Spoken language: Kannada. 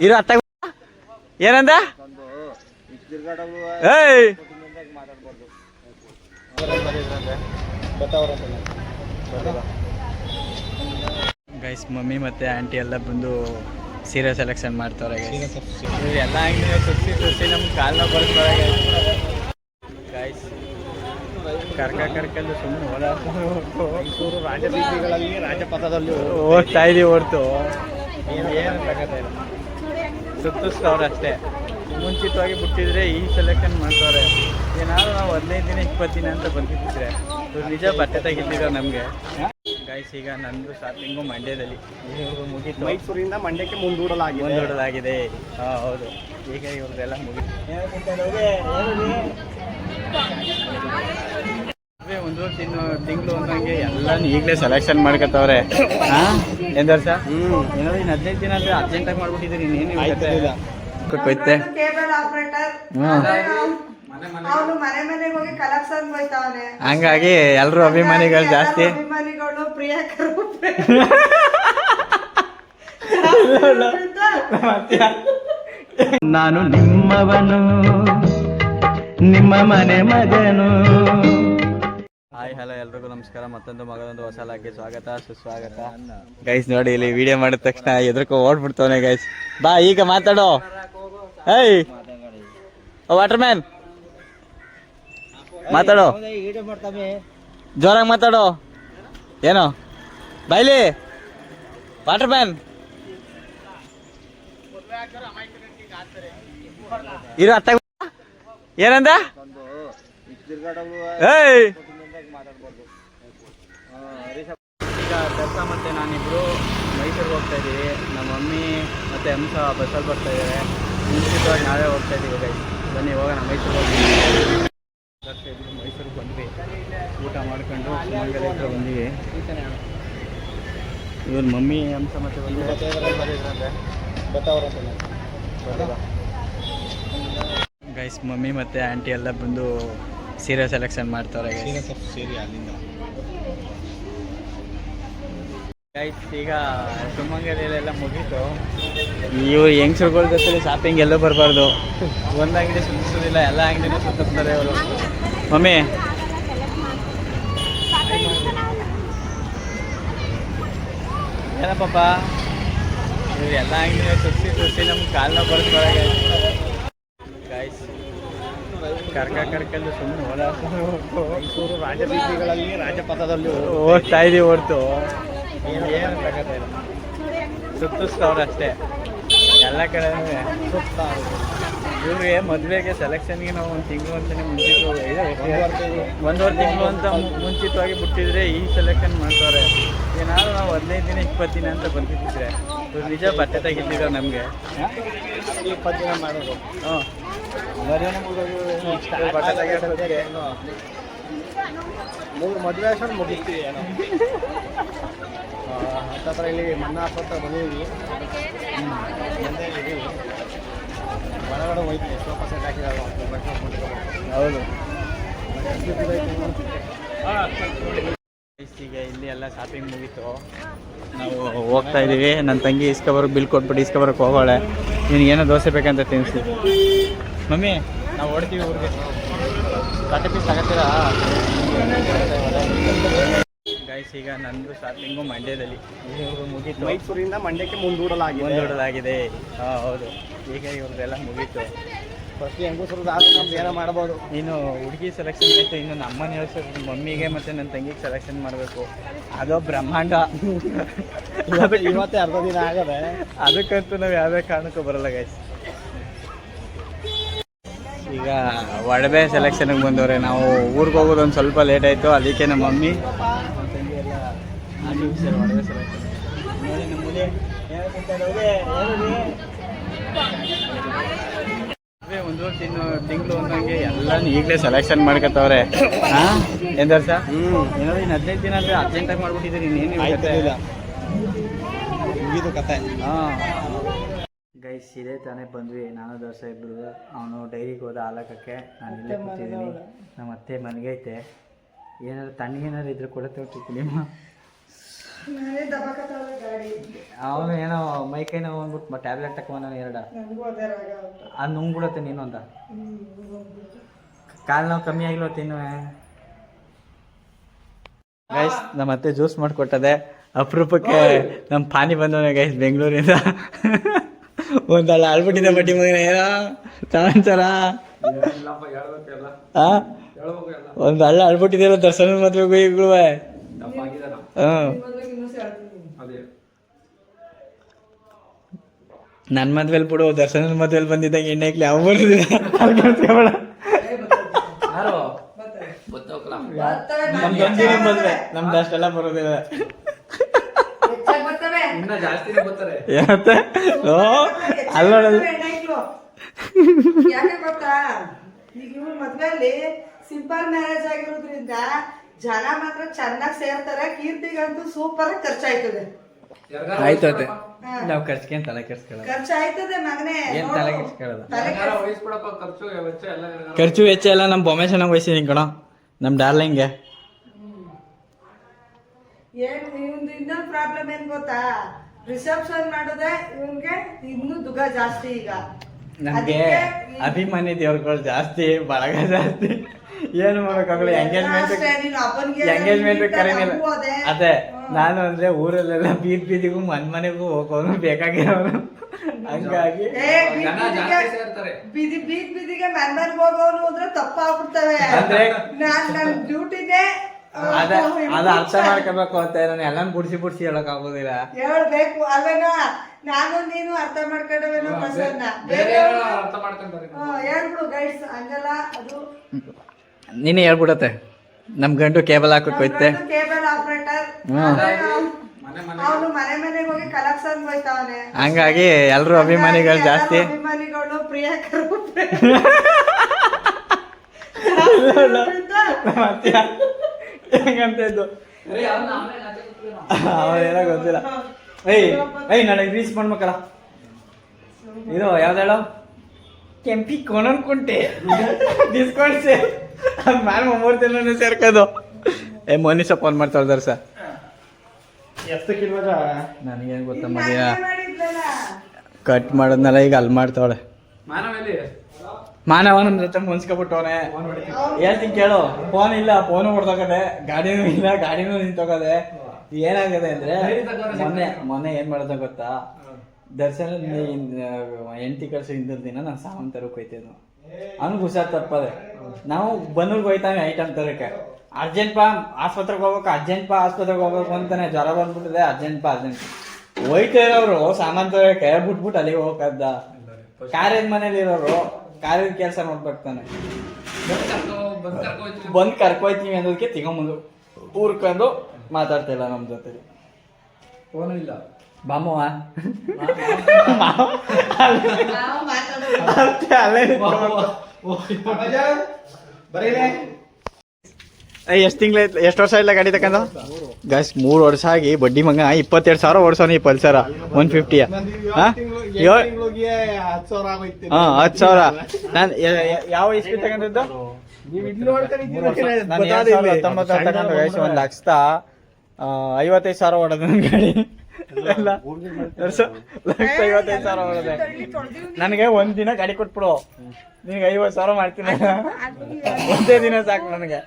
ಇರು ಅತ್ತ ಏನಂದ ಏಯ್ ಗೈಸ್ ಮಮ್ಮಿ ಮತ್ತೆ ಆಂಟಿ ಎಲ್ಲ ಬಂದು ಸೀರೆ ಸೆಲೆಕ್ಷನ್ ಮಾಡ್ತಾರೆ ಎಲ್ಲ ಅಂಗಡಿ ಸುತ್ತಿ ನಮ್ಗೆ ಕಾಲ್ನ ಬರ್ತಾರೆ ಗೈಸ್ ಕರ್ಕಂಡು ಸುಮ್ಮನೆ ಮೈಸೂರು ರಾಜಬೀದಿಗಳಲ್ಲಿ ರಾಜಪಥದಲ್ಲಿ ಹೋಗ್ತಾ ಇದೀವಿ ಹೊರ್ತು ಏನು ತಗೋತಾ ಇಲ್ಲ ಸುತ್ತಿಸ್ತವ್ರೆ ಅಷ್ಟೇ. ಮುಂಚಿತವಾಗಿ ಬಿಟ್ಟಿದ್ರೆ ಈ ಸೆಲೆಕ್ಷನ್ ಮಾಡ್ತವ್ರೆ. ಏನಾದ್ರು ನಾವು 15 ದಿನ 20 ದಿನ ಅಂತ ಬಂದಿದ್ದಿದ್ರೆ ಇವ್ರು ನಿಜ ಬಟ್ಟೆ ತೆಗಿತಿದ್ರು ನಮಗೆ. ಗೈಸ್ ಈಗ ನಂದು ಶಾಪಿಂಗು ಮಂಡ್ಯದಲ್ಲಿ ಮುಗೀತು. ಮೈಸೂರಿಂದ ಮಂಡ್ಯಕ್ಕೆ ಮುಂದೂಡಲಾಗಿದೆ. ಹಾಂ ಹೌದು, ಈಗ ಇವ್ರದ್ದೆಲ್ಲ ಮುಗೀತು. ಒಂದೂವರೆ ತಿಂಗಳು ಅಂದಂಗೆ ಎಲ್ಲಾನು ಈಗಲೇ ಸೆಲೆಕ್ಷನ್ ಮಾಡ್ಕೊತವ್ರೆ. ಹಾಂ ಏನು ವರ್ಷ ಏನೋ ಇನ್ನು 15 ದಿನ ಅಂದರೆ ಅರ್ಜೆಂಟಾಗಿ ಮಾಡ್ಬಿಟ್ಟಿದ್ದೀರಿ. ಇನ್ನೇನು ಕೊಯ್ತೆ ಹಂಗಾಗಿ ಎಲ್ರು ಅಭಿಮಾನಿಗಳು ಜಾಸ್ತಿ. ನಾನು ನಿಮ್ಮವನು, ನಿಮ್ಮ ಮನೆ ಮಗನು. ಹಾಯ್ ಹಲೋ ಎಲ್ರಿಗೂ ನಮಸ್ಕಾರ. ಮತ್ತೊಂದು ಮಗದೊಂದು ಹೊಸ ಲಾಗ್ಗೆ ಸ್ವಾಗತ ಸುಸ್ವಾಗತ. ಗೈಸ್ ನೋಡಿ ಇಲ್ಲಿ ವಿಡಿಯೋ ಮಾಡಿದ ತಕ್ಷಣ ಎದ್ರಕೋ ಓಡ್ಬಿಡ್ತವನೆ. ಗೈಸ್ ಬಾ ಈಗ ಮಾತಾಡೋ. ಏಯ್ ವಾಟರ್ ಮ್ಯಾನ್ ಮಾತಾಡೋ, ಜೋರಾಗಿ ಮಾತಾಡೋ. ಏನೋ ಬೈಲಿ ವಾಟರ್ ಮ್ಯಾನ್ ಇರು ಅತ್ತ ಏನಂದ ಏಯ್ ಈಗ ದರ್ಶನ ಮತ್ತು ನಾನಿಬ್ಬರು ಮೈಸೂರಿಗೆ ಹೋಗ್ತಾ ಇದ್ದೀವಿ. ನಮ್ಮ ಮಮ್ಮಿ ಮತ್ತು ಹಂಸ ಬಸ್ಸಲ್ಲಿ ಬರ್ತಾ ಇದ್ದಾರೆ. ಮುಂಚಿತವಾಗಿ ನಾವೇ ಹೋಗ್ತಾ ಇದ್ದೀವಿ. ಗೈಸ್ ಬನ್ನಿ ಹೋಗೋಣ ಮೈಸೂರಿಗೆ ಹೋಗ್ತೀವಿ. ಮೈಸೂರಿಗೆ ಬಂದ್ವಿ, ಊಟ ಮಾಡ್ಕೊಂಡು ಸುಮಂಗಲ ಹತ್ರ ಬಂದ್ವಿ. ಇವ್ರ ಮಮ್ಮಿ ಹಂಸ ಮತ್ತು ಗೈಸ್ ಮಮ್ಮಿ ಮತ್ತು ಆಂಟಿ ಎಲ್ಲ ಬಂದು ಸೀರೆ ಸೆಲೆಕ್ಷನ್ ಮಾಡ್ತಾರೆ. ಗೈಸ್ ಈಗ ಸುಮಂಗಲಿಯಲ್ಲೆಲ್ಲ ಮುಗೀತು. ಇವ್ರು ಹೆಂಗ್ಸ್ರುಗಳ ಜೊತೆ ಶಾಪಿಂಗ್ ಎಲ್ಲೂ ಬರಬಾರ್ದು. ಒಂದು ಅಂಗಡಿ ಸುತ್ತಿಸೋದಿಲ್ಲ, ಎಲ್ಲ ಅಂಗಡಿನೂ ಸುತ್ತಿಸ್ತಾರೆ ಅವರು. ಮಮ್ಮಿ ಏನಪ್ಪ ಇವ್ರು ಎಲ್ಲ ಅಂಗಡಿನೂ ಸುತ್ತಿ ನಮ್ಗೆ ಕಾಲ್ನ ಬರ್ತಾರೆ. ಗೈಸ್ ಕರ್ಕಂಡು ಸುಮ್ಮನೆ ಮೈಸೂರು ರಾಜಬೀದಿಗಳಲ್ಲಿ ರಾಜಪಥದಲ್ಲಿ ಹೋಗ್ತಾ ಇದೀವಿ ಹೊರ್ತು ಏನು ತಗೋತಾ ಇಲ್ಲ. ಸುತ್ತಿಸ್ತವ್ರೆ ಅಷ್ಟೇ ಎಲ್ಲ ಕಡೆ ಸುತ್ತ. ಇವ್ರಿಗೆ ಮದುವೆಗೆ ಸೆಲೆಕ್ಷನ್ಗೆ ನಾವು 1 ತಿಂಗಳು ಅಂತಲೇ ಒಂದೂವರೆ ತಿಂಗಳು ಅಂತ ಮುಂಚಿತವಾಗಿ ಬಿಟ್ಟಿದ್ರೆ ಈ ಸೆಲೆಕ್ಷನ್ ಮಾಡ್ತವ್ರೆ. ಏನಾದ್ರು ನಾವು 15 ದಿನ 20 ದಿನ ಅಂತ ಬಂದಿದ್ದಿದ್ರೆ ಇವ್ರು ನಿಜ ಬಟ್ಟೆ ತೆಗಿತಿದ್ರು ನಮಗೆ. 20 ದಿನ ಮಾಡೋದು. ಹಾಂ ಬಟ್ಟೆ ತೆಗಿಯೋಕ್ಕೆ 3 ಮದುವೆ ಅಷ್ಟೊಂದು ಮುಗಿಸ್ತೀವಿ. ಏನೋ ಹತ್ತತ್ರ ಇಲ್ಲಿ ಮಣ್ಣು ಹಾಕೋತ ಬಂದಿದ್ದೀವಿ. ಒಳಗಡೆ ಹೋಯ್ತೀವಿ. ಸೋಫಾ ಸೆಟ್ ಹಾಕಿದಾಗ ಹೌದು. ಈಗ ಇಲ್ಲಿ ಎಲ್ಲ ಶಾಪಿಂಗ್ ಮುಗೀತು, ನಾವು ಹೋಗ್ತಾ ಇದ್ದೀವಿ. ನನ್ನ ತಂಗಿ ಇಸ್ಕೊಬರೋಕೆ ಬಿಲ್ ಕೊಟ್ಬಿಟ್ಟು ಇಸ್ಕೊಬರೋಕೆ ಹೋಗೋಳೆ. ಏನೋ ದೋಸೆ ಬೇಕಂತ ತಿನ್ನಿಸ್ತೀವಿ. ಮಮ್ಮಿ ನಾವು ಹೊಡ್ತೀವಿ ಊರಿಗೆ. 30 ಪೀಸ್ ತಗೋತೀರಾ? ಗೈಸ್ ಈಗ ನಂದು ಶಾಪಿಂಗು ಮಂಡ್ಯದಲ್ಲಿ ಮುಗೀತು. ಮೈಸೂರಿಂದ ಮಂಡ್ಯಕ್ಕೆ ಮುಂದೂಡಲಾಗಿದೆ. ಹಾಂ ಹೌದು, ಈಗ ಇವ್ರದ್ದೆಲ್ಲ ಮುಗೀತು. ಫಸ್ಟ್ ಹೆಂಗಸರು ನಮ್ದು ಏನೋ ಮಾಡ್ಬೋದು. ಇನ್ನು ಹುಡುಗಿ ಸೆಲೆಕ್ಷನ್ ಆಯಿತು. ಇನ್ನು ನಮ್ಮನೆ ಹೆಸರು ಮಮ್ಮಿಗೆ ಮತ್ತು ನನ್ನ ತಂಗಿಗೆ ಸೆಲೆಕ್ಷನ್ ಮಾಡಬೇಕು. ಅದೋ ಬ್ರಹ್ಮಾಂಡ. ಇವತ್ತೇ ಅರ್ಧ ದಿನ ಆಗದೆ. ಅದಕ್ಕಂತೂ ನಾವು ಯಾವುದೇ ಕಾರಣಕ್ಕೂ ಬರೋಲ್ಲ ಗೈಸ್. ಈಗ ಒಡವೆ ಸೆಲೆಕ್ಷನ್ಗೆ ಬಂದವ್ರೆ. ನಾವು ಊರಿಗೆ ಹೋಗೋದು ಒಂದು ಸ್ವಲ್ಪ ಲೇಟ್ ಆಯಿತು, ಅದಕ್ಕೆ ನಮ್ಮ ಮಮ್ಮಿ ನಮ್ಮ ತಂಗಿ ಎಲ್ಲ ಆರ್ಟಿಫಿಷಿಯಲ್ ಒಡವೆ ಸೆಲೆಕ್ಷನ್ ನೋಡಿ. ನಮ್ಮ ಮುಲಿ ಒಂದೂವರೆ ತಿಂಗಳು ಅಂದಂಗೆ ಎಲ್ಲಾನು ಈಗಲೇ ಸೆಲೆಕ್ಷನ್ ಮಾಡ್ಕೊತವ್ರೆ. ಹಾಂ ಏನು ವರ್ಷ ಏನೋ ಇನ್ನು 15 ದಿನ ಅಂದರೆ ಅರ್ಜೆಂಟಾಗಿ ಮಾಡ್ಬಿಟ್ಟಿದ್ದೀರಿ. ಇನ್ನೇನು ಮುಗಿದು ಕತೆ. ಹಾಂ ಗೈಸ್ ಇದೇ ತಾನೇ ಬಂದ್ವಿ ನಾನು ದೋಸೆ ಇಬ್ಬರು. ಅವನು ಡೈರಿಗೆ ಹೋದ ಹಾಲಕ್ಕೆ, ನಾನು ಇಲ್ಲೇ ಕೂತಿದ್ದೀನಿ. ನಮ್ಮ ಅತ್ತೆ ಮನೆಗೈತೆ. ಏನಾದ್ರು ತಣ್ಣಗೇನಾದ್ರು ಇದ್ರೆ ಕೂಡ ತೊಗೊಳ್ತೀನಿ. ಅವನು ಏನೋ ಮೈ ಕೈ ನೋವು ಅಂದ್ಬಿಟ್ಟು ಟ್ಯಾಬ್ಲೆಟ್ ತಕೊಂಡ ಎರಡು ಅದು ನುಂಗ್ಬಿಡುತ್ತೆ ನೀನು ಅಂತ ಕಾಲು ನೋವು ಕಮ್ಮಿ ಆಗಿಲ್ವ ತಿನ್ನುವೆ ಗೈಸ್ ನಮ್ಮ ಅತ್ತೆ ಜ್ಯೂಸ್ ಮಾಡಿಕೊಟ್ಟದೆ ಅಪರೂಪಕ್ಕೆ ನಮ್ಮ ಪಾನಿ ಬಂದವನೇ ಗೈಸ್ ಬೆಂಗಳೂರಿಂದ ಒಂದಲ್ಲ ಆಳ್ಬಿಟ್ಟಿದೆ ಬಡ್ಡಿ ಮಗನ ಏನೋ ಸಮಾಚಾರ ಒಂದು ಹಳ್ಳ ಅಳ್ಬಿಟ್ಟಿದೆಯಲ್ಲ ದರ್ಶನ ಮದ್ವೆಗೂ ಈಗಲೂ ನನ್ನ ಮದ್ವೆಲ್ ಬಿಡು ದರ್ಶನ ಮದ್ವೆಲ್ ಬಂದಿದ್ದಾಗ ಎಣ್ಣೆಕ್ಲಿ ಯಾವ ಬರುದಿಲ್ಲ ನಮ್ದೊಂದಿನ ಮದ್ವೆ ನಮ್ದು ಅಷ್ಟೆಲ್ಲ ಬರೋದಿಲ್ಲ ಅಲ್ಲೋಡಲ್ಲ ಯಾಕೆ ಗೊತ್ತಾ ಈಗ ಇವ್ರ ಮದ್ವೆಯಲ್ಲಿ ಸಿಂಪಲ್ ಮ್ಯಾರೇಜ್ ಆಗಿರೋದ್ರಿಂದ ಜನ ಮಾತ್ರ ಚೆನ್ನಾಗಿ ಸೇರ್ತಾರೆ ಕೀರ್ತಿಗಂತೂ ಸೂಪರ್ ಆಗಿ ಖರ್ಚಾಯ್ತದೆ ಆಯ್ತದೆ ನಾವು ಖರ್ಚಿಗೆ ತಲೆ ಕೆಡ್ಸ್ಕೊಳ್ಳೋದು ಖರ್ಚಾಯ್ತದೆ ಮಗನೇ ಏನ್ ತಲೆ ಕೆಡ್ಸ್ಕೊಳ್ಳೋದು ಖರ್ಚು ವೆಚ್ಚ ಎಲ್ಲ ನಮ್ಮ ಬೊಮ್ಮೆ ಚೆನ್ನಾಗಿ ವಹಿಸಿದೀನಿ ಕಣ ನಮ್ಮ ಡಾರ್ಲಿಂಗ್ಗೆ ಏನ್ ಇವ್ನದು ಇನ್ನೊಂದು ಪ್ರಾಬ್ಲಮ್ ಏನ್ ಗೊತ್ತಾ ರಿಸೆಪ್ಷನ್ ಮಾಡಿದ್ರೆ ಇವ್ನ್ಗೆ ಇನ್ನೂ ದುಃಖ ಜಾಸ್ತಿ ಈಗ ನಮ್ಗೆ ಅಭಿಮಾನಿ ದೇವ್ರುಗಳು ಜಾಸ್ತಿ ಬಳಗ ಜಾಸ್ತಿ ಏನು ಮಾಡೋಕ್ಕಾಗಲ್ಲ ಎಂಗೇಜ್ಮೆಂಟ್ ಕರೀನಿಲ್ಲ ಅದೇ ನಾನು ಅಂದ್ರೆ ಊರಲ್ಲೆಲ್ಲ ಬೀದಿಗೂ ಮನೆಗೂ ಹೋಗೋನು ಬೇಕಾಗಿರೋನು ಹಂಗಾಗಿ ಬೀದಿಗೆ ಮನ್ಮನ್ಗೆ ಹೋಗೋನು ಅಂದ್ರೆ ತಪ್ಪಾಗ್ಬಿಡ್ತವೆ ಅಂದ್ರೆ ನನ್ ಡ್ಯೂಟಿನೇ ಅದ ಅರ್ಥ ಮಾಡ್ಕೋಬೇಕು ಅಂತ ನಾನು ಎಲ್ಲಾನು ಬುಡ್ಸಿ ಹೇಳಕ್ ಆಗೋದಿಲ್ಲ ಹೇಳ್ಬೇಕು ಅಲ್ವೇನೋ ನಾನು ನೀನು ಅರ್ಥ ಮಾಡ್ಕೊಂಡವೇನೋ ಪ್ರಸನ್ನ ಹೇಳ್ಬಿಡು ಗೈಡ್ಸ್ ಹಂಗಲ್ಲ ಅದು ನೀನೇ ಹೇಳ್ಬಿಡತ್ತೆ ನಮ್ ಗಂಡು ಕೇಬಲ್ ಹಾಕಕ್ ಹೋಯ್ತೆ ಕೇಬಲ್ ಆಪರೇಟರ್ ಅವನು ಮನೆಗೆ ಹೋಗಿ ಕಲೆಕ್ಷನ್ ಹೋಯ್ತಾವನೆ ಹಂಗಾಗಿ ಎಲ್ರು ಅಭಿಮಾನಿಗಳು ಜಾಸ್ತಿ ಅಭಿಮಾನಿಗಳು ಪ್ರಿಯಕರು ಹೆಂಗಂತ ಇದ್ದು ಅವೇನೋ ಗೊತ್ತಿಲ್ಲ ಏಯ್ ನನಗೆ ರೀಚ್ ಮಾಡ್ಬೇಕಲ್ಲ ಇದು ಯಾವ್ದು ಹೇಳೋ ಕೆಂಪಿ ಕೊನನ್ಕೊಂಡೆ ಡಿಸ್ಕೌಂಟ್ಸೆ ಮ್ಯಾಲ್ ಮೂರ್ತಿನ ಸೇರ್ಕೋದು ಮೋನಿಸ ಫೋನ್ ಮಾಡ್ತಾಳ ದರ್ಶ ನನಗೇನು ಗೊತ್ತ ಮದಿಯ ಕಟ್ ಮಾಡೋದ್ನಲ್ಲ ಈಗ ಅಲ್ಲಿ ಮಾಡ್ತಾವಳೆ ಮಾನವ ನಮ್ಮ ಜೊತೆ ಮುನ್ಸ್ಕೊಬಿಟ್ಟವನೆ ಹೇಳ್ತೀನಿ ಕೇಳು ಫೋನ್ ಇಲ್ಲ ಫೋನು ಹೊಡ್ತೋಗದೆ ಗಾಡಿನೂ ಇಲ್ಲ ಗಾಡಿನೂ ನಿಂತೋಗದೆ ಏನಾಗದೆ ಅಂದ್ರೆ ಮೊನ್ನೆ ಏನ್ ಮಾಡೋದ ಗೊತ್ತಾ ದರ್ಶನ ಹೆಂಡತಿ ಕಳ್ಸೋ ಹಿಂದಿನ ದಿನ ನಾನು ಸಾಮಾನು ತರಕ್ ಹೋಯ್ತಿದ್ನು ಅವ್ನಿಗೆ ಹುಷಾರ್ ತಪ್ಪದೆ ನಾವು ಬನ್ನೂರ್ಗೆ ಹೋಯ್ತಾವೆ ಐಟಮ್ ತರಕ್ಕೆ ಅರ್ಜೆಂಟ್ ಪಾ ಆಸ್ಪತ್ರೆಗೆ ಹೋಗ್ಬೇಕು ಆಸ್ಪತ್ರೆಗೆ ಹೋಗ್ಬೇಕು ಅಂತಾನೆ ಜ್ವರ ಬಂದ್ಬಿಟ್ಟಿದೆ ಅರ್ಜೆಂಟ್ ಹೋಯ್ತಾ ಇರೋರು ಸಾಮಾನು ತರಕ್ಕೆ ಬಿಟ್ಬಿಟ್ಟು ಅಲ್ಲಿಗೆ ಹೋಗಕ್ಕಾದ ಕಾರ್ಯದ ಮನೇಲಿ ಇರೋರು ಕಾರ್ಯದ ಕೆಲಸ ನೋಡ್ಬೇಕಾನೆ ಬಂದ್ ಕರ್ಕೊಯ್ತೀವಿ ಅನ್ನೋದಕ್ಕೆ ತಗೊಂಬಂದು ಊರ್ಕೊಂಡು ಮಾತಾಡ್ತಿಲ್ಲ ನಮ್ ಜೊತೆ ಫೋನು ಇಲ್ಲ ಬಾಮವ್ವ ಎಷ್ಟು ವರ್ಷ ಇಲ್ಲ ಗಾಡಿ ತಕೊಂಡ ಗೈಸ್ 3 ವರ್ಷ ಆಗಿ ಬಡ್ಡಿ ಮಗ 22,000 ಓಡಿಸೋನಿ ಪಲ್ಸರ 150 10,000 ನಾನು ಯಾವ ಇಸ್ಪಿ ತಗೊಂಡಿದ್ದು 1,50,000 ಓಡೋದು ನನ್ನ ಗಾಡಿ ಎಲ್ಲ 1,50,000 ಓಡೋದೆ ನನಗೆ ಒಂದಿನ ಗಾಡಿ ಕೊಟ್ಬಿಡು ನಿನಗೆ 50,000 ಮಾಡ್ತೀನಿ ಒಂದೇ ದಿನ ಸಾಕು ನನಗೆ